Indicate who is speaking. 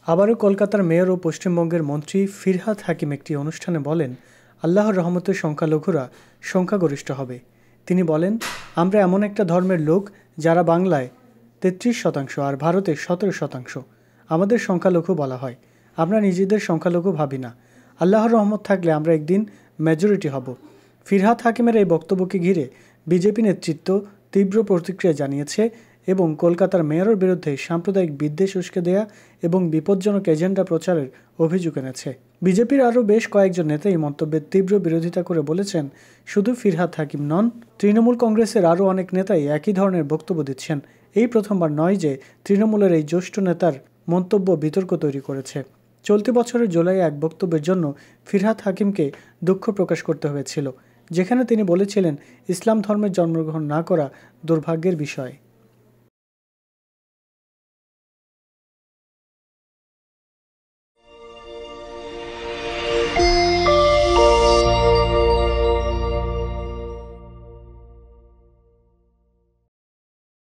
Speaker 1: আবারও কলকাতার মেয়র ও পশ্চিমবঙ্গের মন্ত্রী ফিরহাদ হাকিম একটি অনুষ্ঠানে বলেন, আল্লাহর রহমতে সংখ্যালঘুরা সংখ্যাগরিষ্ঠ হবে। তিনি বলেন, আমরা এমন একটা ধর্মের লোক যারা বাংলায় ৩৩% আর ভারতে ১৭%। আমাদের সংখ্যালঘু বলা হয়। আমরা নিজেদের সংখ্যালঘু ভাবি না। আল্লাহর রহমত থাকলে আমরা একদিন মেজরিটি হব। ফিরহাদ হাকিমের এই বক্তব্যকে ঘিরে বিজেপি নেতৃত্ব তীব্র প্রতিক্রিয়া জানিয়েছে এবং কলকাতার মেয়রের বিরুদ্ধে সাম্প্রদায়িক বিদ্বেষ উস্কে দেয়া এবং বিপজ্জনক এজেন্ডা প্রচারের অভিযোগ এনেছে। বিজেপির আরও বেশ কয়েকজন নেতা এই মন্তব্যের তীব্র বিরোধিতা করে বলেছেন, শুধু ফিরহাদ হাকিম নন, তৃণমূল কংগ্রেসের আরও অনেক নেতাই একই ধরনের বক্তব্য দিচ্ছেন। এই প্রথমবার নয় যে তৃণমূলের এই জ্যেষ্ঠ নেতার মন্তব্য বিতর্ক তৈরি করেছে। চলতি বছরের জুলাইয়ে এক বক্তব্যের জন্য ফিরহাদ হাকিমকে দুঃখ প্রকাশ করতে হয়েছিল, যেখানে তিনি বলেছিলেন, ইসলাম ধর্মের জন্মগ্রহণ না করা দুর্ভাগ্যের বিষয়।